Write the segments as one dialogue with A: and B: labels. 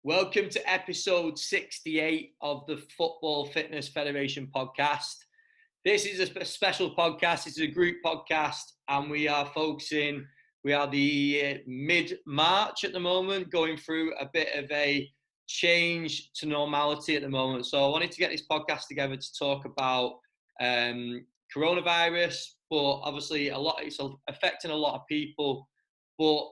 A: Welcome to episode 68 of the Football Fitness Federation podcast. This is a special podcast. It's a group podcast, and we are the mid-March at the moment, going through a bit of a change to normality at the moment. So I wanted to get this podcast together to talk about coronavirus, but obviously it's affecting a lot of people. But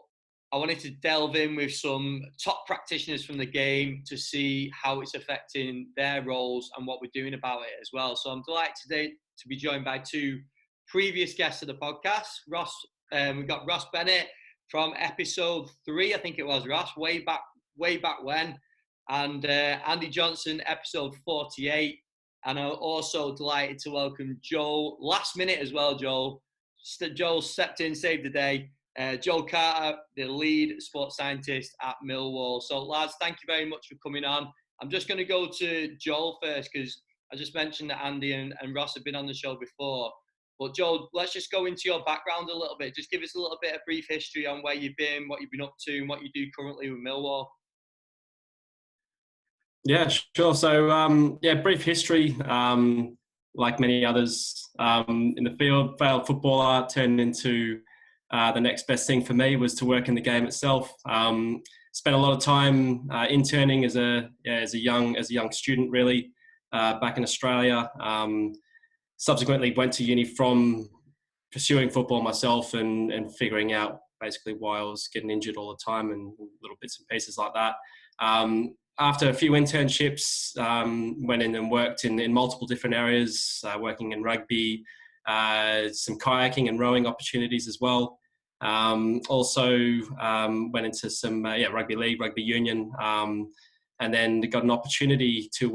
A: I wanted to delve in with some top practitioners from the game to see how it's affecting their roles and what we're doing about it as well. So I'm delighted today to be joined by two previous guests of the podcast. We've got Ross Bennett from episode 3, I think it was, Ross, way back when, and Andy Johnson, episode 48. And I'm also delighted to welcome Joel, last minute as well, Joel. Joel stepped in, saved the day. Joel Carter, the lead sports scientist at Millwall. So, lads, thank you very much for coming on. I'm just going to go to Joel first because I just mentioned that Andy and Ross have been on the show before. But, Joel, let's just go into your background a little bit. Just give us a little bit of brief history on where you've been, what you've been up to, and what you do currently with Millwall.
B: Yeah, sure. So, brief history. Like many others in the field, failed footballer, turned into the next best thing for me was to work in the game itself. Spent a lot of time interning as a young student, really, back in Australia. Subsequently, went to uni from pursuing football myself and figuring out basically why I was getting injured all the time and little bits and pieces like that. After a few internships, went in and worked in multiple different areas, working in rugby, some kayaking and rowing opportunities as well. Also went into some rugby league, rugby union, and then got an opportunity to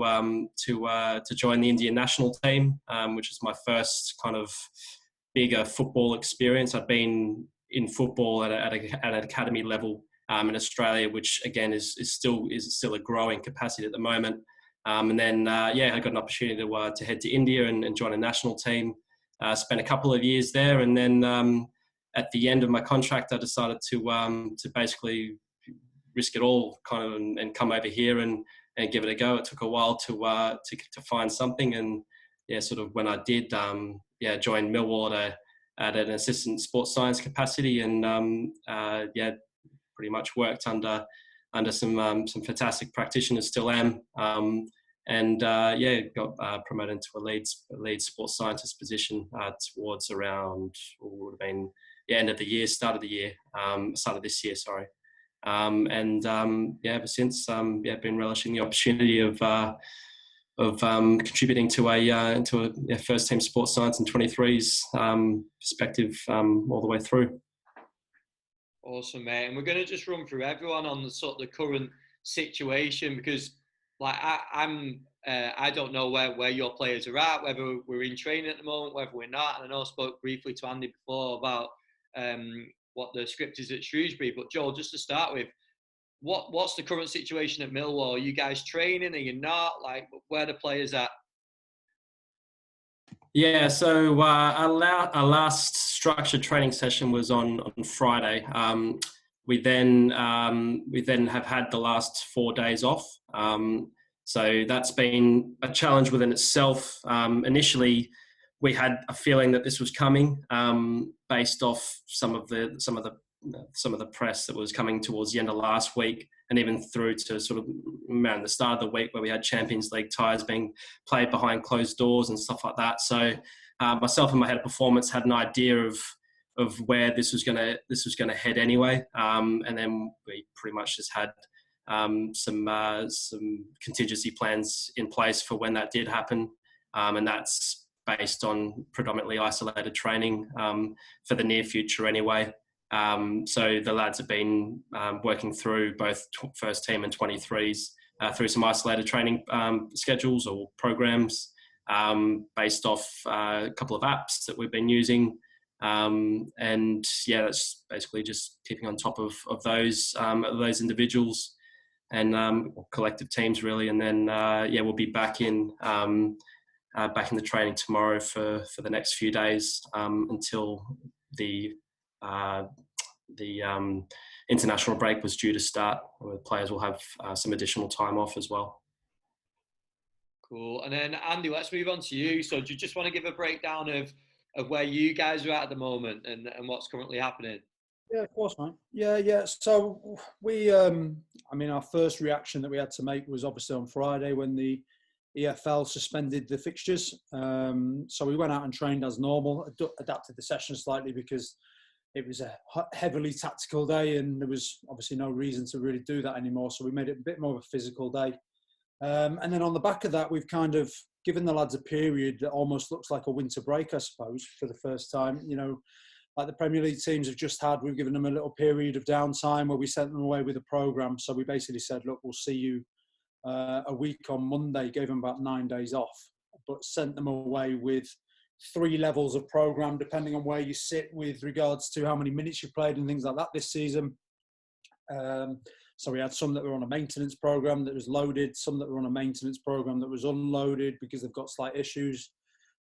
B: join the Indian national team, which is my first kind of bigger football experience. I've been in football at an academy level in Australia, which again is still a growing capacity at the moment. And then I got an opportunity to head to India and join a national team. Spent a couple of years there, and then at the end of my contract, I decided to basically risk it all, kind of, and come over here and give it a go. It took a while to find something, and sort of when I did, joined Millwall at an assistant sports science capacity, and pretty much worked under some fantastic practitioners. Still am. Got promoted into a lead sports scientist position towards around, would have been end of the year, start of this year, sorry. Ever since, been relishing the opportunity of contributing to a first team sports science and 23s perspective all the way through.
A: Awesome, mate. And we're going to just run through everyone on the sort of the current situation, because like I don't know where your players are at, whether we're in training at the moment, whether we're not. And I know I spoke briefly to Andy before about what the script is at Shrewsbury. But Joel, just to start with, what's the current situation at Millwall? Are you guys training? Are you not? Like, where are the players at?
B: Yeah, so our last structured training session was on Friday. We then have had the last 4 days off. So that's been a challenge within itself. Initially, we had a feeling that this was coming, based off some of the press that was coming towards the end of last week, and even through to sort of around the start of the week, where we had Champions League ties being played behind closed doors and stuff like that. So myself and my head of performance had an idea of where this was going to head anyway, and then we pretty much just had some contingency plans in place for when that did happen, and that's based on predominantly isolated training for the near future anyway. So the lads have been working through both first team and 23s through some isolated training schedules or programs based off a couple of apps that we've been using. That's basically just keeping on top of those individuals and collective teams, really. And then we'll be back in the training tomorrow for the next few days until the international break was due to start, where players will have some additional time off as well.
A: Cool. And then Andy, let's move on to you. So do you just want to give a breakdown of where you guys are at the moment and what's currently happening?
C: Yeah, of course, mate. Yeah. So we, our first reaction that we had to make was obviously on Friday when the EFL suspended the fixtures. So we went out and trained as normal, adapted the session slightly because it was a heavily tactical day and there was obviously no reason to really do that anymore. So we made it a bit more of a physical day. And then on the back of that, we've kind of given the lads a period that almost looks like a winter break, I suppose, for the first time. You know, like the Premier League teams have just had, we've given them a little period of downtime where we sent them away with a programme. So we basically said, look, we'll see you a week on Monday, gave them about 9 days off, but sent them away with 3 levels of programme, depending on where you sit with regards to how many minutes you played and things like that this season. So we had some that were on a maintenance programme that was loaded, some that were on a maintenance programme that was unloaded because they've got slight issues,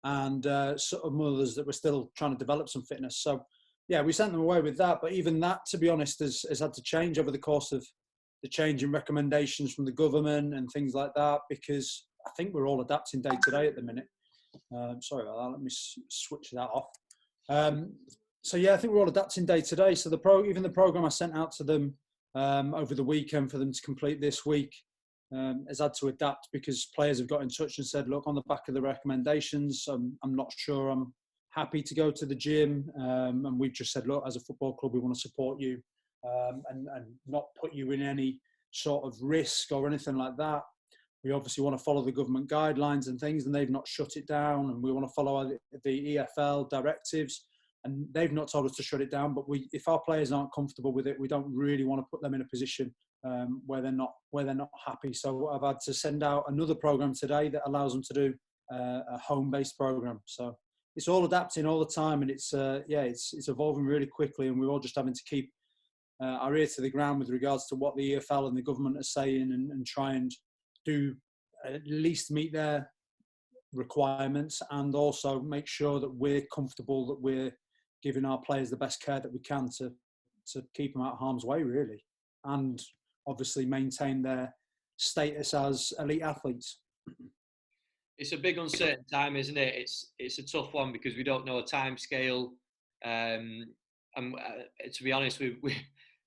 C: and some others that were still trying to develop some fitness. So, yeah, we sent them away with that. But even that, to be honest, has had to change over the course of the change in recommendations from the government and things like that, because I think we're all adapting day to day at the minute. Sorry about that. Let me switch that off. So, yeah, I think we're all adapting day to day. So even the programme I sent out to them over the weekend for them to complete this week has had to adapt because players have got in touch and said, look, on the back of the recommendations, I'm not sure I'm happy to go to the gym. And we've just said, look, as a football club, we want to support you and not put you in any sort of risk or anything like that. We obviously want to follow the government guidelines and things, and they've not shut it down. And we want to follow the EFL directives. And they've not told us to shut it down, but if our players aren't comfortable with it, we don't really want to put them in a position where they're not happy. So I've had to send out another program today that allows them to do a home-based program. So it's all adapting all the time, and it's evolving really quickly, and we're all just having to keep our ear to the ground with regards to what the EFL and the government are saying, and try and do at least meet their requirements, and also make sure that we're comfortable, that we're giving our players the best care that we can to keep them out of harm's way, really, and obviously maintain their status as elite athletes.
A: It's a big uncertain time, isn't it? It's a tough one because we don't know a time scale. And to be honest,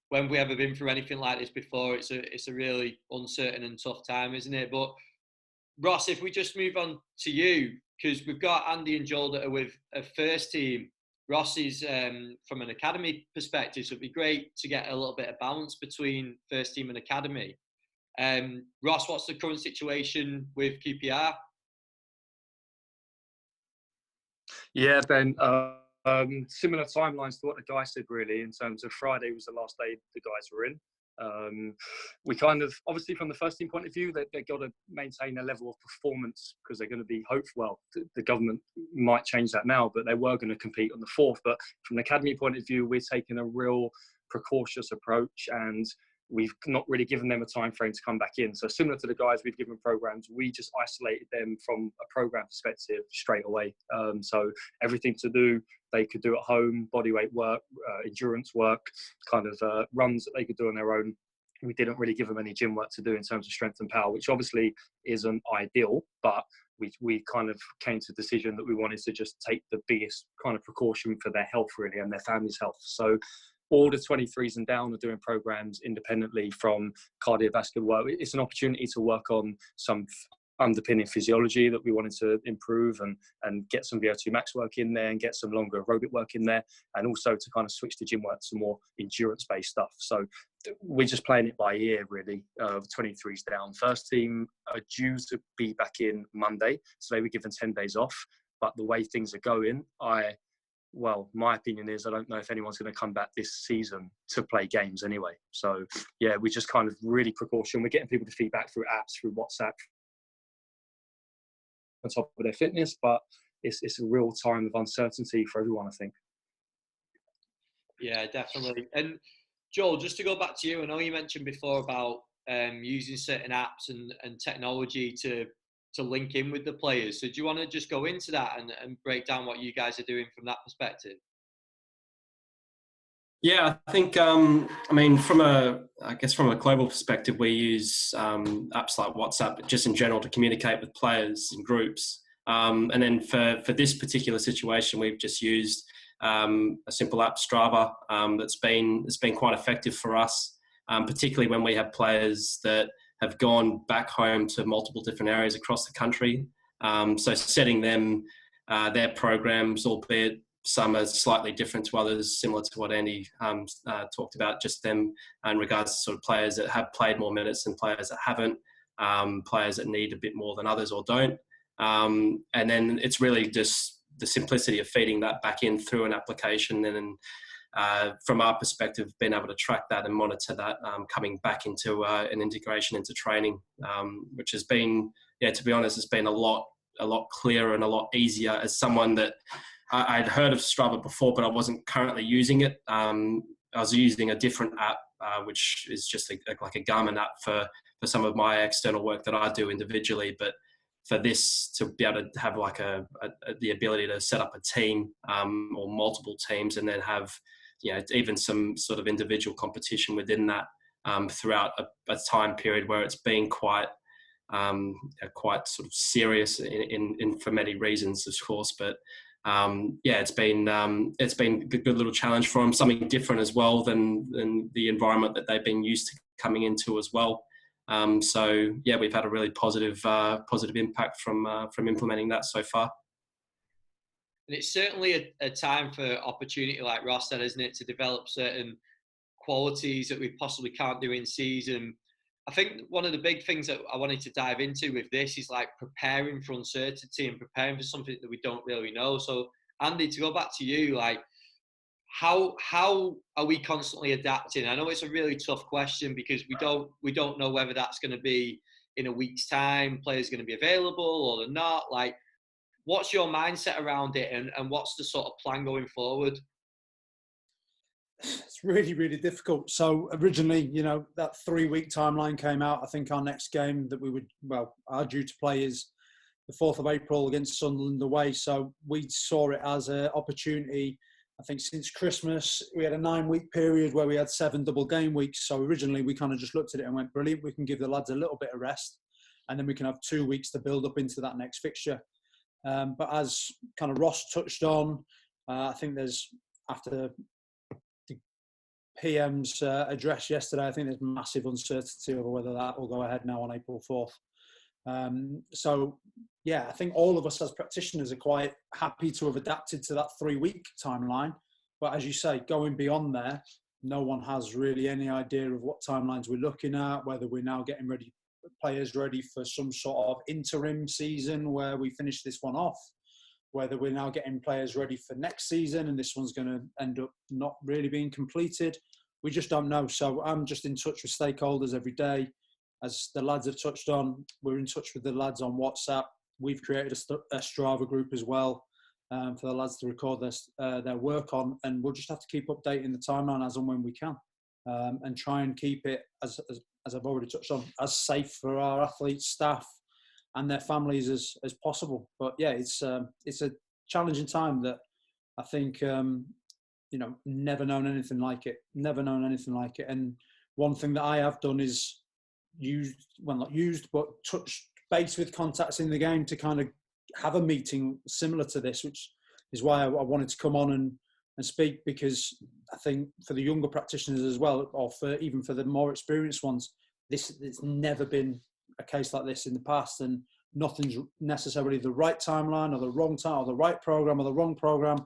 A: when we ever been through anything like this before, it's a really uncertain and tough time, isn't it? But Ross, if we just move on to you, because we've got Andy and Joel that are with a first team. Ross is from an academy perspective, so it'd be great to get a little bit of balance between first team and academy. Ross, what's the current situation with QPR?
D: Yeah, Ben, similar timelines to what the guy said, really, in terms of Friday was the last day the guys were in. We kind of, obviously from the first team point of view, they've got to maintain a level of performance because they're going to be hopeful. Well, the government might change that now, but they were going to compete on the 4th. But from the academy point of view, we're taking a real precautious approach, and we've not really given them a time frame to come back in. So similar to the guys we've given programs, we just isolated them from a program perspective straight away. So everything to do, they could do at home, bodyweight work, endurance work, kind of runs that they could do on their own. We didn't really give them any gym work to do in terms of strength and power, which obviously isn't ideal, but we kind of came to the decision that we wanted to just take the biggest kind of precaution for their health, really, and their family's health. So all the 23s and down are doing programs independently from cardiovascular work. It's an opportunity to work on some underpinning physiology that we wanted to improve and get some VO2 max work in there and get some longer aerobic work in there, and also to kind of switch the gym work to more endurance-based stuff. So we're just playing it by ear, really. 23s down. First team are due to be back in Monday, so they were given 10 days off. But the way things are going, my opinion is I don't know if anyone's going to come back this season to play games anyway. So, yeah, we just kind of really precaution. We're getting people to feedback through apps, through WhatsApp, on top of their fitness, but it's a real time of uncertainty for everyone, I think.
A: Yeah, definitely. And Joel, just to go back to you, I know you mentioned before about using certain apps and technology to link in with the players. So do you want to just go into that and break down what you guys are doing from that perspective?
B: Yeah, I think, I mean, from a global perspective, we use apps like WhatsApp just in general to communicate with players and groups. And then for this particular situation, we've just used a simple app, Strava, that's been quite effective for us, particularly when we have players that have gone back home to multiple different areas across the country. So setting them their programs, albeit some are slightly different to others, similar to what Andy talked about, just them in regards to sort of players that have played more minutes than players that haven't, players that need a bit more than others or don't. And then it's really just the simplicity of feeding that back in through an application, and then from our perspective, being able to track that and monitor that coming back into an integration into training, which has been, to be honest, it's been a lot clearer and a lot easier as someone that I'd heard of Strava before, but I wasn't currently using it. I was using a different app, which is just like a Garmin app for some of my external work that I do individually. But for this to be able to have like the ability to set up a team or multiple teams, and then have even some sort of individual competition within that throughout a time period where it's been quite sort of serious in for many reasons, of course, but it's been a good little challenge for them, something different as well than the environment that they've been used to coming into as well. We've had a really positive impact from implementing that so far.
A: And it's certainly a time for opportunity, like Ross said, isn't it, to develop certain qualities that we possibly can't do in season. I think one of the big things that I wanted to dive into with this is like preparing for uncertainty and preparing for something that we don't really know. So Andy, to go back to you, like how are we constantly adapting? I know it's a really tough question because we don't know whether that's going to be in a week's time, players going to be available or they're not. Like, what's your mindset around it, and what's the sort of plan going forward?
C: It's really, really difficult. So originally, that 3-week timeline came out. I think our next game that are due to play is the 4th of April against Sunderland away. So we saw it as an opportunity. I think since Christmas, we had a 9-week period where we had 7 double game weeks. So originally we kind of just looked at it and went, brilliant, we can give the lads a little bit of rest, and then we can have 2 weeks to build up into that next fixture. But as kind of Ross touched on, I think there's, after PM's address yesterday, I think there's massive uncertainty over whether that will go ahead now on April 4th. I think all of us as practitioners are quite happy to have adapted to that 3-week timeline. But as you say, going beyond there, no one has really any idea of what timelines we're looking at, whether we're now getting players ready for some sort of interim season where we finish this one off, whether we're now getting players ready for next season and this one's going to end up not really being completed. We just don't know. So I'm just in touch with stakeholders every day. As the lads have touched on, we're in touch with the lads on WhatsApp. We've created a Strava group as well for the lads to record their work on, and we'll just have to keep updating the timeline as and when we can, and try and keep it, as I've already touched on, as safe for our athletes, staff and their families as possible. But yeah, it's a challenging time that I think, never known anything like it. And one thing that I have done is touched base with contacts in the game to kind of have a meeting similar to this, which is why I wanted to come on and speak, because I think for the younger practitioners as well, or even for the more experienced ones, it's never been a case like this in the past, and nothing's necessarily the right timeline or the wrong time or the right program or the wrong program.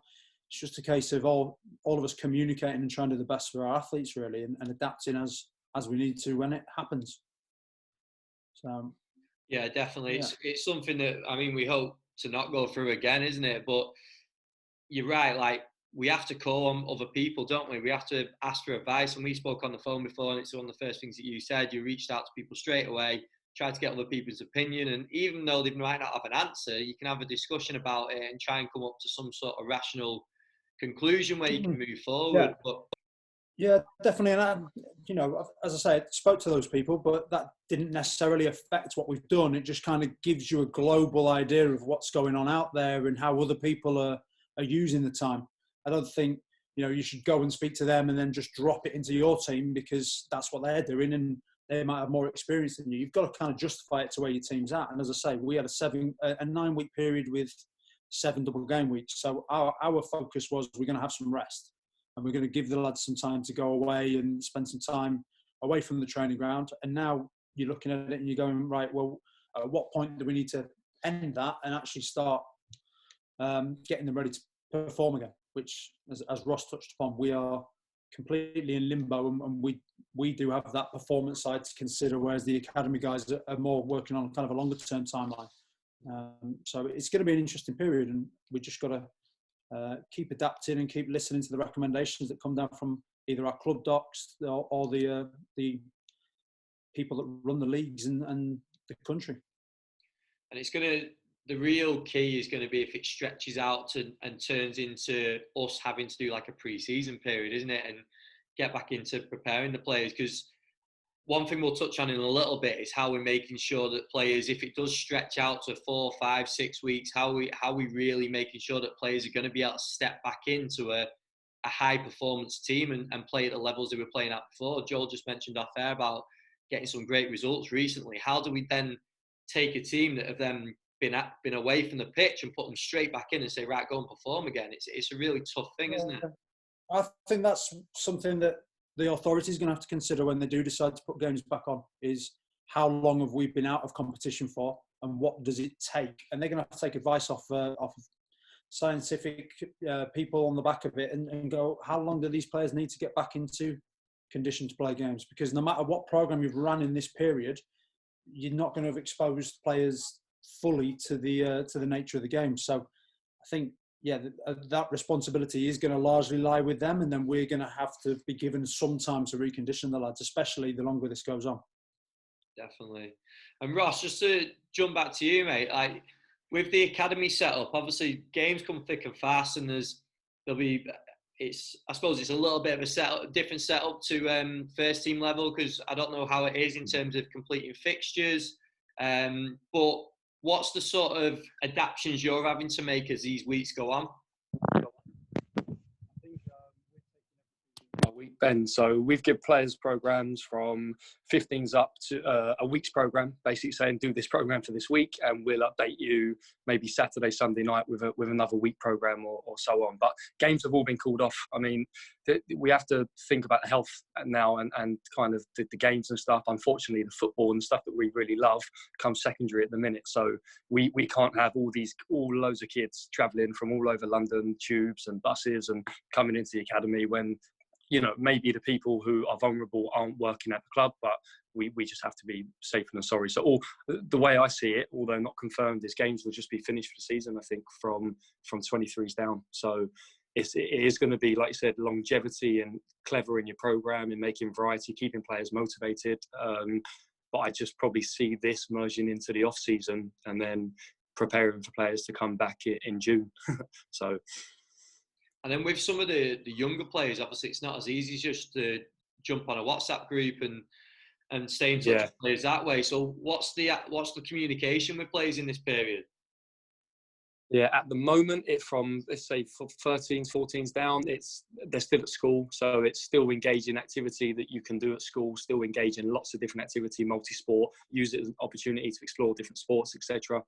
C: It's just a case of all of us communicating and trying to do the best for our athletes, really, and adapting as we need to when it happens. So,
A: yeah, definitely. Yeah. It's something that, I mean, we hope to not go through again, isn't it? But you're right, like, we have to call on other people, don't we? We have to ask for advice. And we spoke on the phone before, and it's one of the first things that you said. You reached out to people straight away, tried to get other people's opinion. And even though they might not have an answer, you can have a discussion about it and try and come up to some sort of rational conclusion where you can move forward.
C: Yeah. Yeah, definitely. And, as I say, I spoke to those people, but that didn't necessarily affect what we've done. It just kind of gives you a global idea of what's going on out there and how other people are using the time. I don't think you should go and speak to them and then just drop it into your team because that's what they're doing and they might have more experience than you. You've got to kind of justify it to where your team's at. And as I say, we had a 9-week period with 7 double game weeks. So our focus was we're going to have some rest and we're going to give the lads some time to go away and spend some time away from the training ground. And now you're looking at it and you're going, right, well, at what point do we need to end that and actually start getting them ready to perform again? Which, as Ross touched upon, we are completely in limbo, and we do have that performance side to consider, whereas the academy guys are more working on kind of a longer term timeline. So it's going to be an interesting period, and we just got to keep adapting and keep listening to the recommendations that come down from either our club docs or the people that run the leagues and the country.
A: And it's going to. The real key is going to be if it stretches out and turns into us having to do like a pre-season period, isn't it? And get back into preparing the players. Because one thing we'll touch on in a little bit is how we're making sure that players, if it does stretch out to 4, 5, 6 weeks, how we really making sure that players are going to be able to step back into a high performance team and play at the levels they were playing at before. Joel just mentioned off air about getting some great results recently. How do we then take a team that have then been away from the pitch and put them straight back in and say, right, go and perform again? It's a really tough thing, isn't it?
C: I think that's something that the authorities are going to have to consider when they do decide to put games back on, is how long have we been out of competition for and what does it take? And they're going to have to take advice off of scientific people on the back of it and go, how long do these players need to get back into condition to play games? Because no matter what program you've run in this period, you're not going to have exposed players fully to the nature of the game. So I think, that responsibility is going to largely lie with them, and then we're going to have to be given some time to recondition the lads, especially the longer this goes on. Definitely.
A: And Ross, just to jump back to you, mate, like with the academy setup, obviously games come thick and fast, and I suppose it's a little bit of a different setup to first team level, because I don't know how it is in terms of completing fixtures, but what's the sort of adaptations you're having to make as these weeks go on?
D: Week, Ben. So we've given players programs from 15s up to a week's program, basically saying do this program for this week, and we'll update you maybe Saturday, Sunday night with another week program or so on. But games have all been called off. I mean, we have to think about health now and kind of the games and stuff. Unfortunately, the football and stuff that we really love comes secondary at the minute. So we can't have all loads of kids travelling from all over London, tubes and buses and coming into the academy when, maybe the people who are vulnerable aren't working at the club, but we just have to be safer than sorry. So the way I see it, although not confirmed, is games will just be finished for the season, I think, from 23s down. So it is going to be, like you said, longevity and clever in your programme and making variety, keeping players motivated. But I just probably see this merging into the off-season and then preparing for players to come back in June. So...
A: And then with some of the younger players, obviously it's not as easy just to jump on a WhatsApp group and stay in touch with players that way. So what's the communication with players in this period?
D: Yeah, at the moment, from, let's say, 13s, 14s down, they're still at school. So it's still engaging activity that you can do at school, still engage in lots of different activity, multi-sport, use it as an opportunity to explore different sports, etc.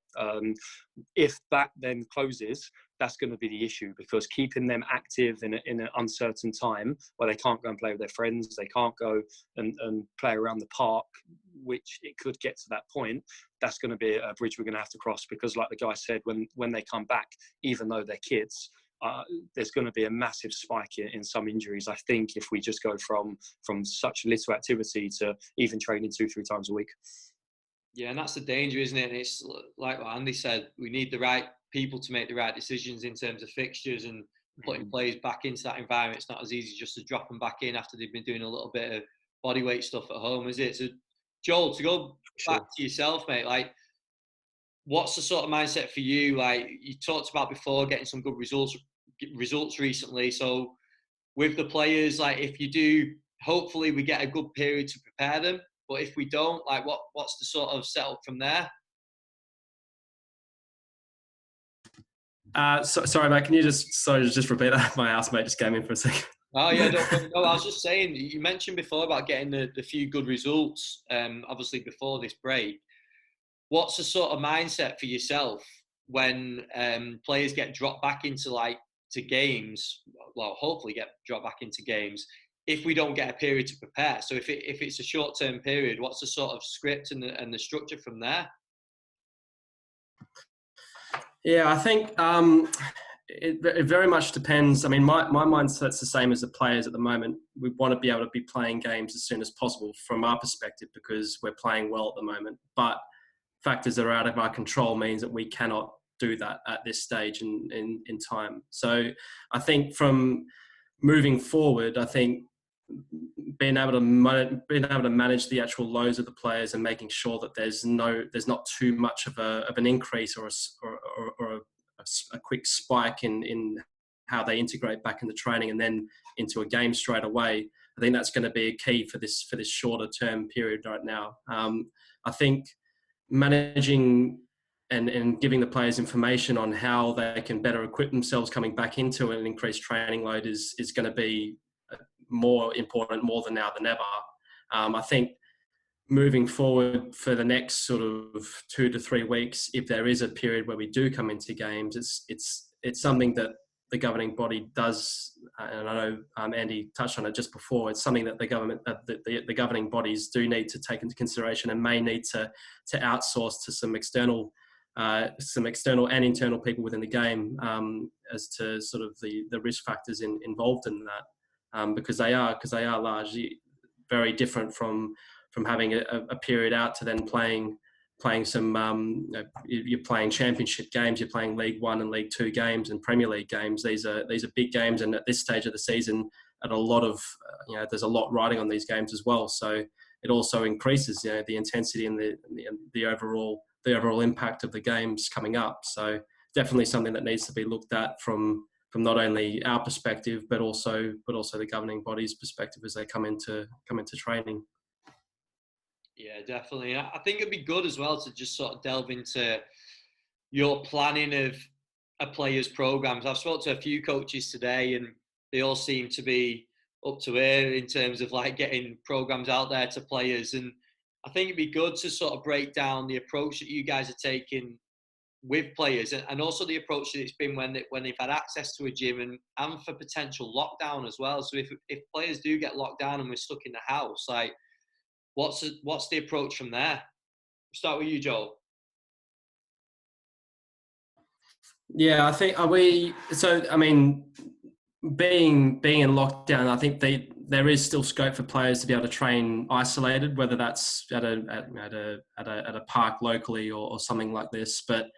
D: If that then closes, that's going to be the issue, because keeping them active in an uncertain time where they can't go and play with their friends, they can't go and play around the park, which it could get to that point, that's going to be a bridge we're going to have to cross. Because like the guy said, when they come back, even though they're kids, there's going to be a massive spike in some injuries, I think, if we just go from such little activity to even training 2-3 times a week.
A: Yeah, and that's the danger, isn't it? And it's like what Andy said, we need the right people to make the right decisions in terms of fixtures and putting players back into that environment. It's not as easy just to drop them back in after they've been doing a little bit of bodyweight stuff at home, is it? So, Joel, to go back to yourself, mate, like, what's the sort of mindset for you? Like you talked about before, getting some good results recently. So with the players, like if you do, hopefully we get a good period to prepare them. But if we don't, like what's the sort of setup from there?
B: Sorry, mate. Can you just repeat that? My housemate just came in for a second.
A: Oh yeah, no. I was just saying. You mentioned before about getting the few good results. Obviously before this break, what's the sort of mindset for yourself when players get dropped back into to games? Well, hopefully get dropped back into games if we don't get a period to prepare. So if it's a short term period, what's the sort of script and the structure from there?
B: Yeah, I think it very much depends. I mean, my mindset's the same as the players at the moment. We want to be able to be playing games as soon as possible from our perspective because we're playing well at the moment. But factors that are out of our control means that we cannot do that at this stage in time. So I think from moving forward, I think being able to manage the actual lows of the players and making sure that there's not too much of an increase or a quick spike in how they integrate back into training and then into a game straight away. I think that's going to be a key for this shorter term period right now. I think managing and giving the players information on how they can better equip themselves coming back into an increased training load is going to be more important more than now than ever. I think moving forward for the next sort of 2 to 3 weeks, if there is a period where we do come into games, it's something that the governing body does, and I know Andy touched on it just before. It's something that the governing bodies do need to take into consideration and may need to outsource to some external and internal people within the game as to sort of the risk factors involved in that. Because they are largely very different from having a period out to then playing some you're playing championship games, you're playing League One and League Two games and Premier League games. These are big games, and at this stage of the season, at a lot of there's a lot riding on these games as well. So it also increases the intensity and the overall impact of the games coming up. So definitely something that needs to be looked at from not only our perspective, but also the governing body's perspective as they come into training.
A: Yeah, definitely. I think it'd be good as well to just sort of delve into your planning of a player's programs. I've spoken to a few coaches today, and they all seem to be up to here in terms of getting programs out there to players. And I think it'd be good to sort of break down the approach that you guys are taking with players, and also the approach that it's been when they've had access to a gym and for potential lockdown as well. So if players do get locked down and we're stuck in the house, what's the approach from there? Start with you, Joel.
B: Yeah, I think being in lockdown, I think there is still scope for players to be able to train isolated, whether that's at a park locally or something like this. But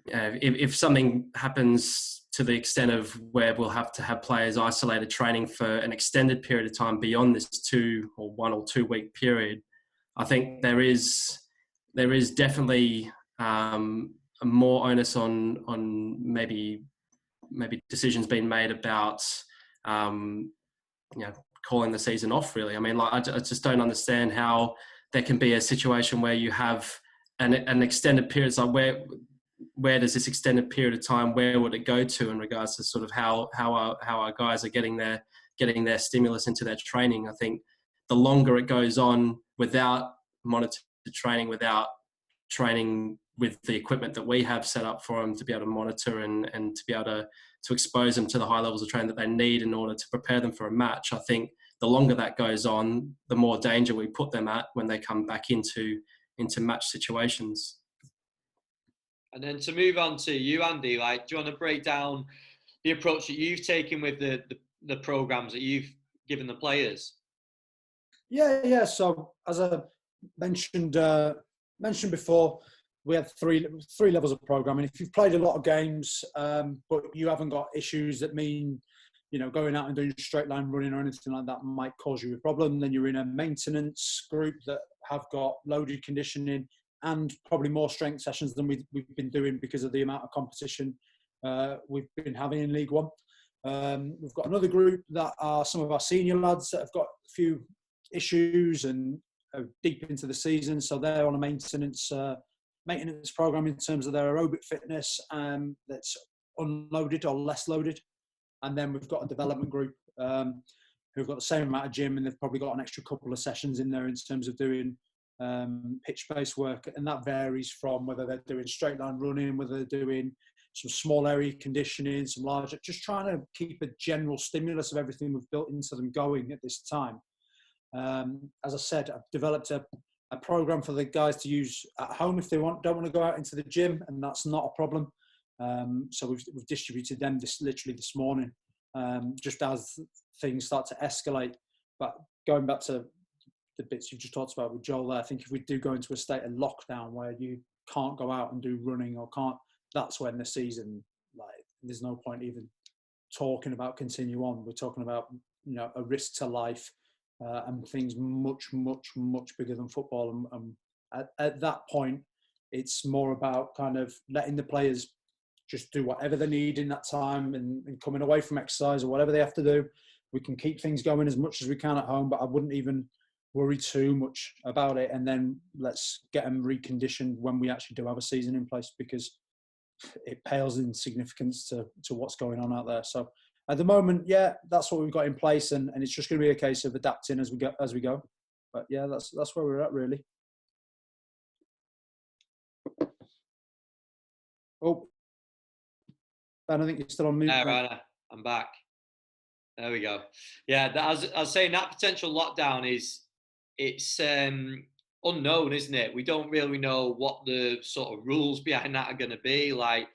B: if something happens to the extent of where we'll have to have players isolated training for an extended period of time beyond this 1 or 2 week period, I think there is definitely more onus on maybe decisions being made about calling the season off. Really, I mean, I just don't understand how there can be a situation where you have an extended period. It's where does this extended period of time, where would it go to in regards to sort of how our guys are getting their stimulus into their training? I think the longer it goes on without monitored training, without training with the equipment that we have set up for them to be able to monitor and to be able to expose them to the high levels of training that they need in order to prepare them for a match, I think the longer that goes on, the more danger we put them at when they come back into match situations.
A: And then to move on to you, Andy, do you want to break down the approach that you've taken with the programs that you've given the players?
C: Yeah. So as I mentioned before, we have three levels of programming. If you've played a lot of games, but you haven't got issues that mean, going out and doing straight line running or anything like that might cause you a problem, then you're in a maintenance group that have got loaded conditioning and probably more strength sessions than we've been doing because of the amount of competition we've been having in League One. We've got another group that are some of our senior lads that have got a few issues and are deep into the season, so they're on a maintenance maintenance program in terms of their aerobic fitness that's unloaded or less loaded. And then we've got a development group who've got the same amount of gym, and they've probably got an extra couple of sessions in there in terms of doing pitch-based work. And that varies from whether they're doing straight line running, whether they're doing some small area conditioning, some larger, just trying to keep a general stimulus of everything we've built into them going at this time. As I said, I've developed a program for the guys to use at home if they don't want to go out into the gym, and that's not a problem. So we've distributed them literally this morning, just as things start to escalate. But going back to the bits you just talked about with Joel there, I think if we do go into a state of lockdown where you can't go out and do running or can't, that's when the season, like, there's no point even talking about continue on. We're talking about, a risk to life and things much, much, much bigger than football. And at that point, it's more about kind of letting the players just do whatever they need in that time and coming away from exercise or whatever they have to do. We can keep things going as much as we can at home, but I wouldn't even worry too much about it. And then let's get them reconditioned when we actually do have a season in place, because it pales in significance to what's going on out there. So at the moment, yeah, that's what we've got in place, and it's just going to be a case of adapting as we go. But yeah, that's where we're at, really. Oh, Ben, I think you're still on mute.
A: Right, I'm back. There we go. Yeah, I was saying, that potential lockdown it's unknown, isn't it? We don't really know what the sort of rules behind that are going to be, like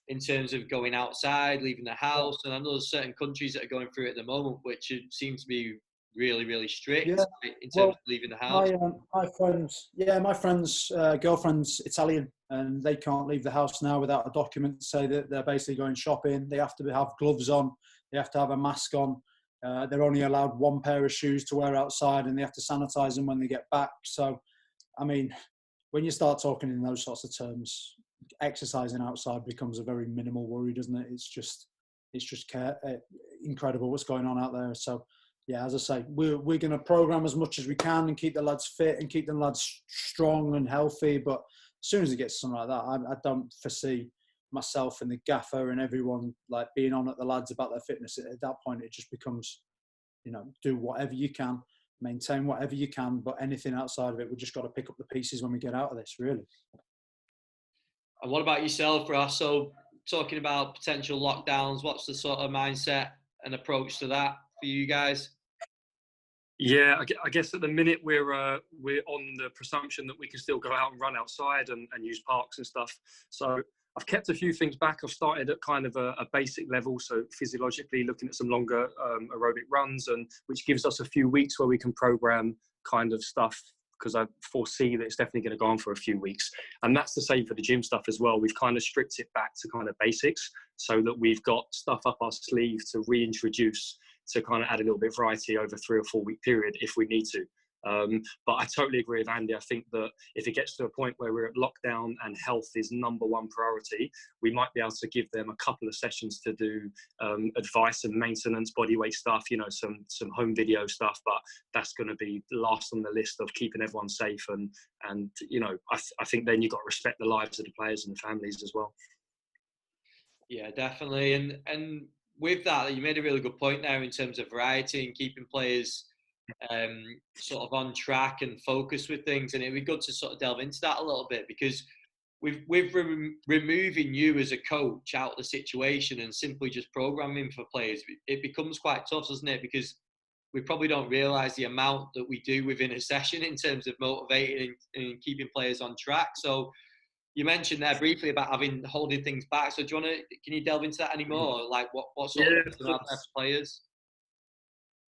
A: in terms of going outside, leaving the house. And I know there's certain countries that are going through it at the moment, which seem to be really, really strict in terms of leaving the house.
C: My friend's girlfriend's Italian, and they can't leave the house now without a document to say that they're basically going shopping. They have to have gloves on. They have to have a mask on. They're only allowed one pair of shoes to wear outside, and they have to sanitize them when they get back. So, I mean, when you start talking in those sorts of terms, exercising outside becomes a very minimal worry, doesn't it? It's just incredible what's going on out there. So, yeah, as I say, we're going to program as much as we can and keep the lads fit and keep the lads strong and healthy. But as soon as it gets something like that, I don't foresee myself and the gaffer and everyone like being on at the lads about their fitness. At that point, it just becomes, do whatever you can, maintain whatever you can, but anything outside of it, we just got to pick up the pieces when we get out of this, really.
A: And what about yourself, Ross? So talking about potential lockdowns, what's the sort of mindset and approach to that for you guys?
D: Yeah, I guess at the minute we're on the presumption that we can still go out and run outside and use parks and stuff. So I've kept a few things back. I've started at kind of a basic level, so physiologically looking at some longer aerobic runs, and which gives us a few weeks where we can program kind of stuff, because I foresee that it's definitely going to go on for a few weeks. And that's the same for the gym stuff as well. We've kind of stripped it back to kind of basics so that we've got stuff up our sleeve to reintroduce, to kind of add a little bit of variety over 3 or 4 week period if we need to. But I totally agree with Andy. I think that if it gets to a point where we're at lockdown and health is number one priority, we might be able to give them a couple of sessions to do advice and maintenance, body weight stuff, some home video stuff. But that's going to be last on the list of keeping everyone safe. And I think then you've got to respect the lives of the players and the families as well.
A: Yeah, definitely. And with that, you made a really good point there in terms of variety and keeping players sort of on track and focused with things. And it'd be good to sort of delve into that a little bit, because with removing you as a coach out of the situation and simply just programming for players, it becomes quite tough, doesn't it? Because we probably don't realise the amount that we do within a session in terms of motivating and keeping players on track. So you mentioned there briefly about holding things back. So can you delve into that anymore? Like what sort of things are out there for players?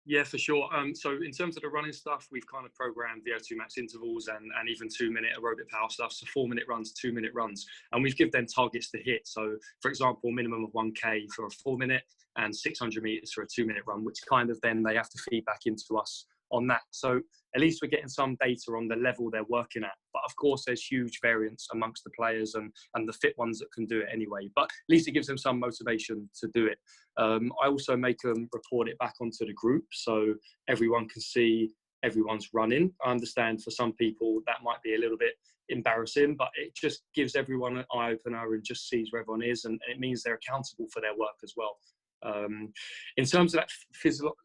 D: Yeah, for sure. So in terms of the running stuff, we've kind of programmed VO2 max intervals and even 2-minute aerobic power stuff. So 4-minute runs, 2-minute runs. And we've given them targets to hit. So for example, minimum of 1K for a 4-minute and 600 meters for a 2-minute run, which kind of then they have to feed back into us on that. So at least we're getting some data on the level they're working at. But of course, there's huge variance amongst the players and the fit ones that can do it anyway. But at least it gives them some motivation to do it. I also make them report it back onto the group, so everyone can see everyone's running. I understand for some people that might be a little bit embarrassing, but it just gives everyone an eye opener and just sees where everyone is, and it means they're accountable for their work as well. In terms of that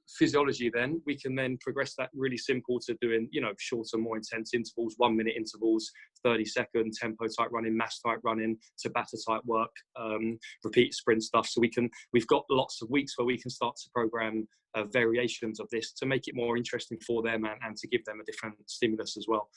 D: physiology, then we can then progress that really simple to doing, shorter, more intense intervals, 1 minute intervals, 30-second tempo type running, mass type running, Tabata type work, repeat sprint stuff. So we've got lots of weeks where we can start to program variations of this to make it more interesting for them and to give them a different stimulus as well.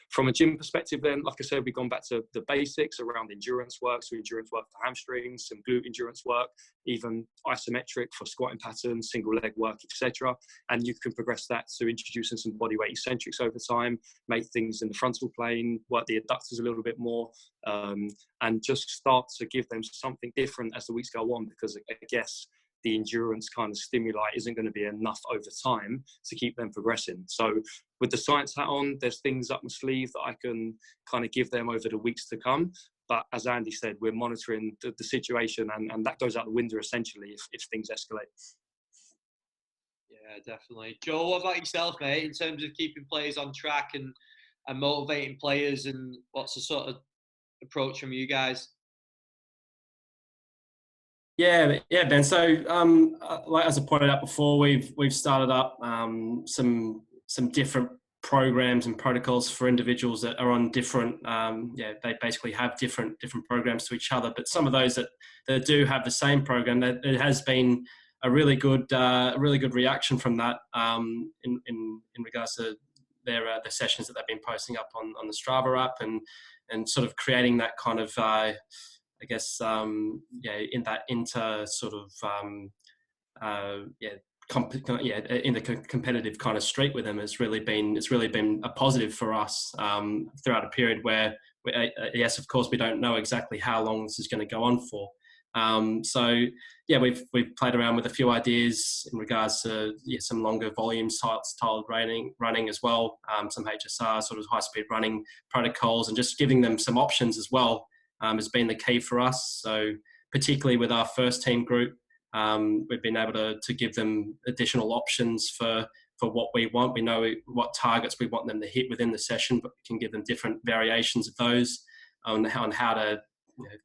D: From a gym perspective, then, like I said, we've gone back to the basics around endurance work, so endurance work for hamstrings, some glute endurance work, even isometric for squatting patterns, single leg work, etc. And you can progress that to introducing some bodyweight eccentrics over time, make things in the frontal plane, work the adductors a little bit more, and just start to give them something different as the weeks go on, because I guess the endurance kind of stimuli isn't going to be enough over time to keep them progressing. So with the science hat on, there's things up my sleeve that I can kind of give them over the weeks to come. But as Andy said, we're monitoring the situation, and that goes out the window essentially if things escalate.
A: Yeah, definitely. Joe, what about yourself, mate, in terms of keeping players on track and motivating players, and what's the sort of approach from you guys?
B: Yeah, Ben. So, like as I pointed out before, we've started up some different programs and protocols for individuals that are on different. They basically have different programs to each other. But some of those that do have the same program, that it has been a really good reaction from that in regards to their the sessions that they've been posting up on the Strava app, and sort of creating that kind of. I guess, in that inter sort of, in the competitive kind of streak with them, it's really been a positive for us throughout a period where, yes, of course, we don't know exactly how long this is going to go on for. We've played around with a few ideas in regards to some longer volume styled running as well, some HSR sort of high speed running protocols, and just giving them some options as well. Has been the key for us. So particularly with our first team group, we've been able to give them additional options for what we want. We know what targets we want them to hit within the session, but we can give them different variations of those on how to,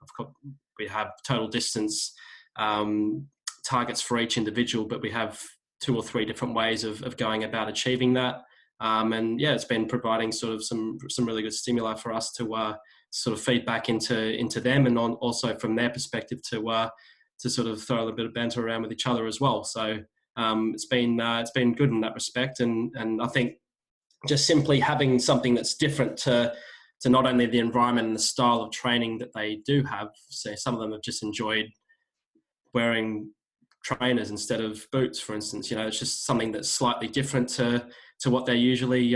B: of course, we have total distance targets for each individual, but we have 2 or 3 different ways of going about achieving that. It's been providing sort of some really good stimuli for us to sort of feed back into them, and also from their perspective to sort of throw a little bit of banter around with each other as well. So it's been good in that respect, and I think just simply having something that's different to not only the environment and the style of training that they do have. So some of them have just enjoyed wearing trainers instead of boots, for instance. It's just something that's slightly different to what they're usually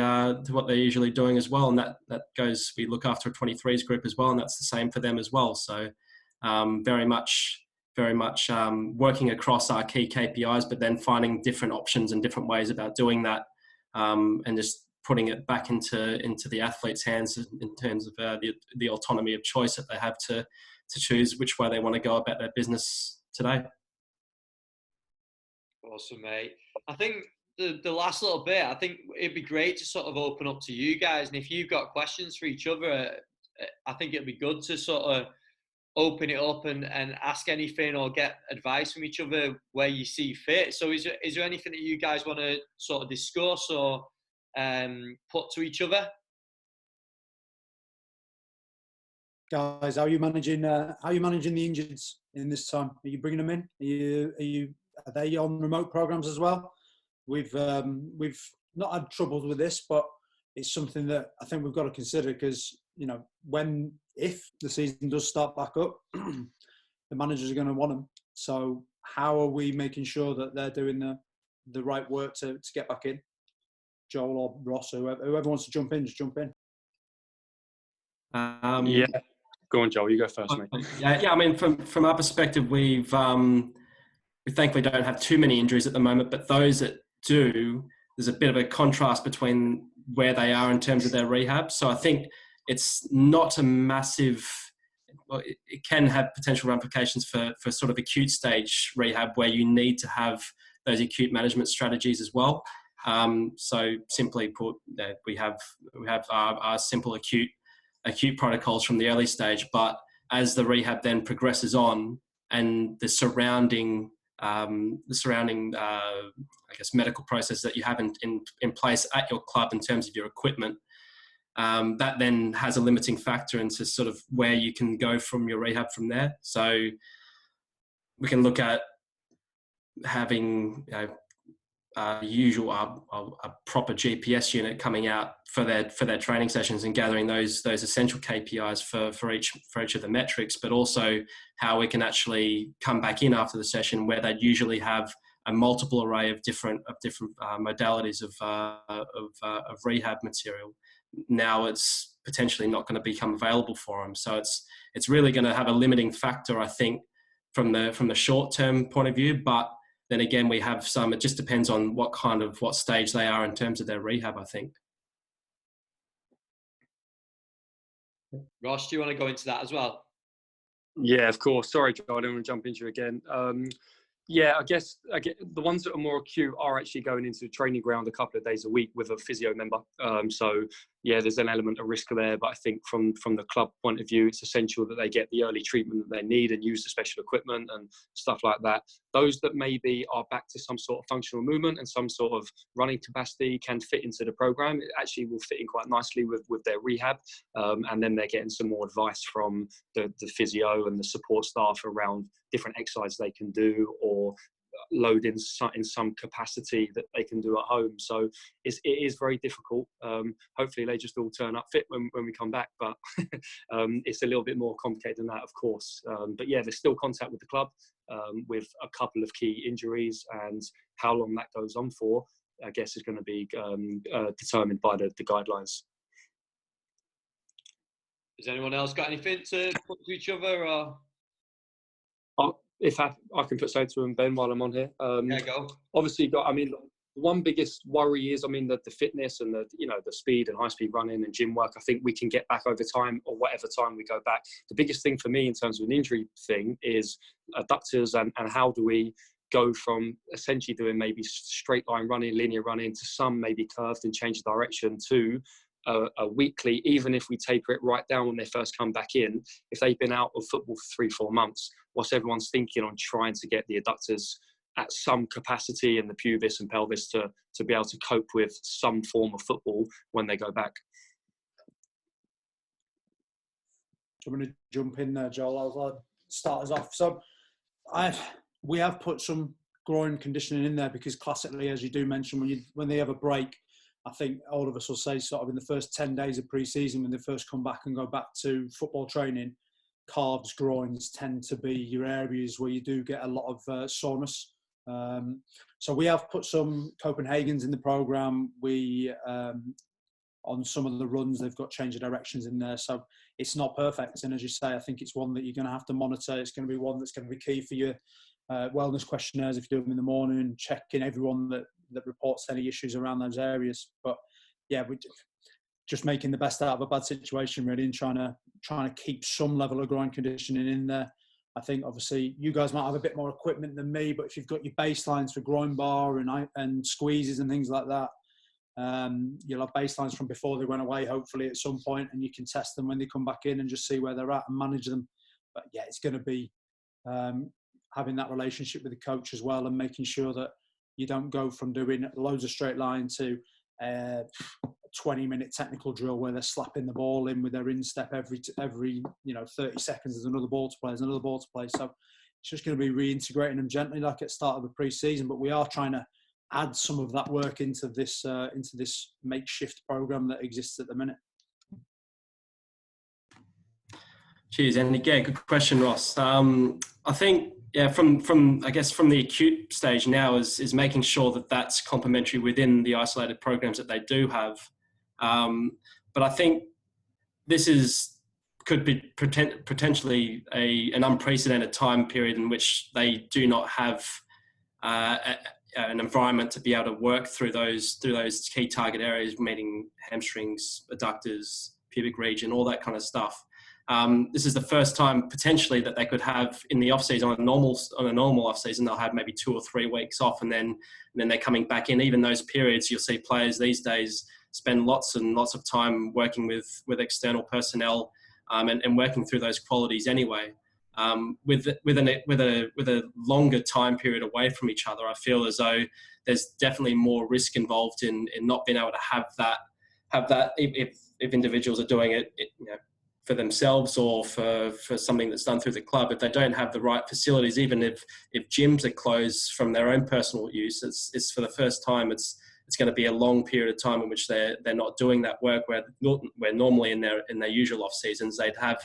B: doing as well, and that goes. We look after a 23s group as well, and that's the same for them as well. So very much working across our key KPIs, but then finding different options and different ways about doing that, and just putting it back into the athlete's hands in terms of the autonomy of choice that they have to choose which way they want to go about their business today.
A: Awesome, mate. I think the last little bit, I think it'd be great to sort of open up to you guys. And if you've got questions for each other, I think it'd be good to sort of open it up and ask anything or get advice from each other where you see fit. So is there anything that you guys want to sort of discuss or put to each other?
C: Guys, how are you managing the injuries in this time? Are you bringing them in? Are they on remote programs as well? We've not had troubles with this, but it's something that I think we've got to consider, because if the season does start back up, the managers are going to want them. So how are we making sure that they're doing the right work to get back in? Joel or Ross, or whoever wants to jump in, just jump in.
D: Go on, Joel. You go first, mate.
B: Yeah. I mean, from our perspective, we thankfully don't have too many injuries at the moment, but those that do, there's a bit of a contrast between where they are in terms of their rehab. So I think it's not a massive. It can have potential ramifications for sort of acute stage rehab, where you need to have those acute management strategies as well. So simply put, we have our simple acute protocols from the early stage, but as the rehab then progresses on and the surrounding I guess medical process that you have in place at your club in terms of your equipment, that then has a limiting factor into sort of where you can go from your rehab from there. So we can look at having a proper GPS unit coming out for their training sessions and gathering those essential KPIs for each of the metrics, but also how we can actually come back in after the session where they'd usually have a multiple array of different modalities of rehab material. Now it's potentially not going to become available for them, so it's really going to have a limiting factor, I think, from the short term point of view. But then again, we have some, it just depends on what stage they are in terms of their rehab, I think.
A: Ross, do you want to go into that as well?
D: Yeah, of course. Sorry, Joe, I don't want to jump into you again. Yeah, I guess the ones that are more acute are actually going into the training ground a couple of days a week with a physio member. So yeah, there's an element of risk there, but I think from the club point of view, it's essential that they get the early treatment that they need and use the special equipment and stuff like that. Those that maybe are back to some sort of functional movement and some sort of running capacity can fit into the program. It actually will fit in quite nicely with their rehab, and then they're getting some more advice from the physio and the support staff around different exercises they can do or load in some capacity that they can do at home. So it is very difficult. Hopefully they just all turn up fit when we come back, but it's a little bit more complicated than that, of course. But yeah, there's still contact with the club with a couple of key injuries, and how long that goes on for, I guess, is going to be determined by the guidelines.
A: Has anyone else got anything to put to each other? Or?
D: If I can put something to him, Ben, while I'm on here.
A: Yeah, go.
D: Obviously, one biggest worry is, the fitness and the speed and high speed running and gym work. I think we can get back over time, or whatever time we go back. The biggest thing for me in terms of an injury thing is adductors, and how do we go from essentially doing maybe straight line running, linear running, to some maybe curved and change the direction to a weekly, even if we taper it right down when they first come back in. If they've been out of football for 3-4 months, what's everyone's thinking on trying to get the adductors at some capacity in the pubis and pelvis to be able to cope with some form of football when they go back?
C: I'm going to jump in there, Joel. I'll start us off. So we have put some groin conditioning in there because classically, as you do mention, when they have a break, I think all of us will say sort of in the first 10 days of pre-season, when they first come back and go back to football training, calves, groins tend to be your areas where you do get a lot of soreness. So we have put some Copenhagen's in the programme. We, on some of the runs, they've got change of directions in there. So it's not perfect. And as you say, I think it's one that you're going to have to monitor. It's going to be one that's going to be key for your wellness questionnaires if you do them in the morning, checking everyone that reports any issues around those areas. But yeah, we're just making the best out of a bad situation, really, and trying to keep some level of groin conditioning in there. I think obviously you guys might have a bit more equipment than me, but if you've got your baselines for groin bar and squeezes and things like that, you'll have baselines from before they went away, hopefully at some point, and you can test them when they come back in and just see where they're at and manage them. But yeah, it's going to be having that relationship with the coach as well, and making sure that you don't go from doing loads of straight line to a 20-minute technical drill where they're slapping the ball in with their instep every 30 seconds. There's another ball to play. There's another ball to play. So it's just going to be reintegrating them gently, like at the start of the pre-season. But we are trying to add some of that work into this makeshift program that exists at the minute.
B: Cheers, and yeah, good question, Ross. I think from the acute stage now is making sure that that's complementary within the isolated programs that they do have. But I think this could be potentially an unprecedented time period in which they do not have an environment to be able to work through those key target areas, meaning hamstrings, adductors, pubic region, all that kind of stuff. This is the first time potentially that they could have in the off season on a normal off season. They'll have maybe 2 or 3 weeks off, and then they're coming back in. Even those periods, you'll see players these days spend lots and lots of time working with external personnel and working through those qualities anyway. With a longer time period away from each other, I feel as though there's definitely more risk involved in not being able to have that if individuals are doing it, for themselves or for something that's done through the club. If they don't have the right facilities, even if gyms are closed from their own personal use, it's for the first time it's going to be a long period of time in which they're not doing that work where normally in their usual off seasons they'd have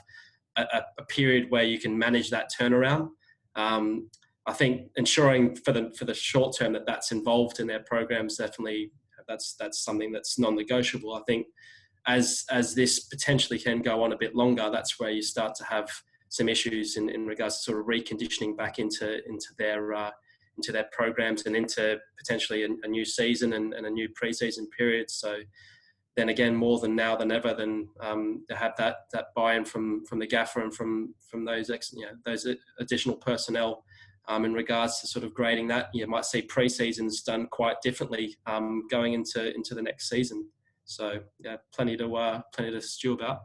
B: a period where you can manage that turnaround. I think ensuring for the short term that's involved in their programs, definitely that's something that's non-negotiable. I think as this potentially can go on a bit longer, that's where you start to have some issues in regards to sort of reconditioning back into their programs and into potentially a new season and a new pre-season period. So then again, more than now than ever, then to have that buy-in from the gaffer and from those those additional personnel in regards to sort of grading that. You might see pre-seasons done quite differently going into the next season. So yeah, plenty to stew about.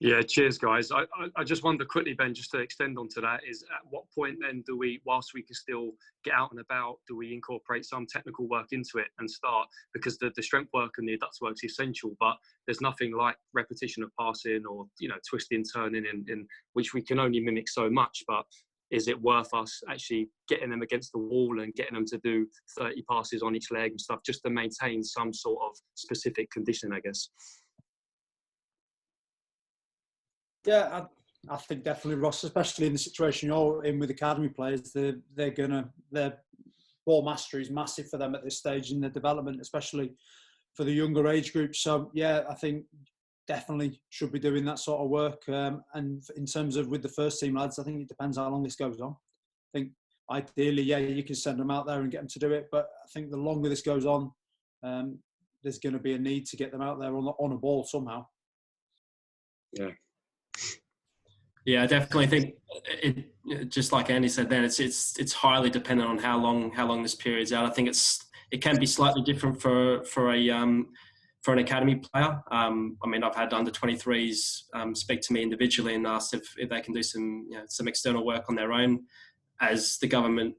D: Yeah, cheers, guys. I just wonder quickly, Ben, just to extend onto that, is at what point then do we, whilst we can still get out and about, do we incorporate some technical work into it and start? Because the strength work and the adducts work is essential, but there's nothing like repetition of passing or twisting, turning, in which we can only mimic so much. But is it worth us actually getting them against the wall and getting them to do 30 passes on each leg and stuff just to maintain some sort of specific condition, I guess?
C: Yeah, I think definitely, Ross, especially in the situation you're in with academy players, their ball mastery is massive for them at this stage in their development, especially for the younger age groups. So yeah, I think definitely should be doing that sort of work. And in terms of with the first team lads, I think it depends how long this goes on. I think ideally, yeah, you can send them out there and get them to do it, but I think the longer this goes on, there's going to be a need to get them out there on a ball somehow.
B: Yeah, I definitely think it, just like Andy said then, it's highly dependent on how long this period's out. I think it can be slightly different for an academy player. I mean, I've had under 23s speak to me individually and ask if they can do some external work on their own, as the government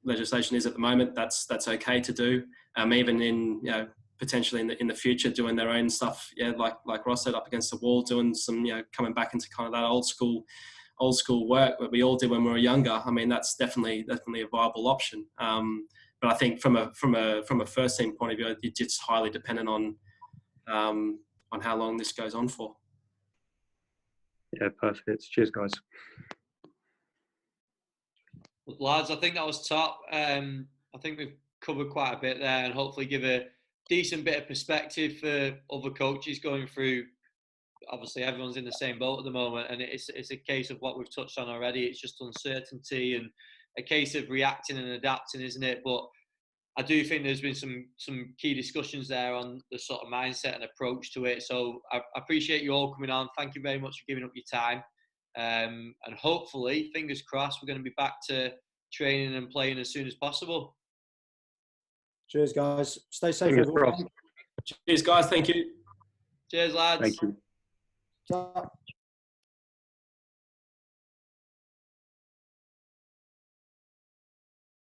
B: legislation is at the moment. That's okay to do. Even in potentially in the future, doing their own stuff, like Ross said, up against the wall, doing some coming back into kind of that old school work that we all did when we were younger. I mean, that's definitely a viable option. But I think from a first team point of view, it's just highly dependent on how long this goes on for.
D: Yeah, perfect. Cheers, guys.
A: Well, lads, I think that was top. I think we've covered quite a bit there, and hopefully give a decent bit of perspective for other coaches going through. Obviously, everyone's in the same boat at the moment, and it's a case of what we've touched on already. It's just uncertainty and a case of reacting and adapting, isn't it? But I do think there's been some key discussions there on the sort of mindset and approach to it. So I appreciate you all coming on. Thank you very much for giving up your time. And hopefully, fingers crossed, we're going to be back to training and playing as soon as possible.
C: Cheers, guys. Stay safe, everyone.
B: Cheers, guys. Thank you.
A: Cheers, lads.
D: Thank you.
C: Ciao.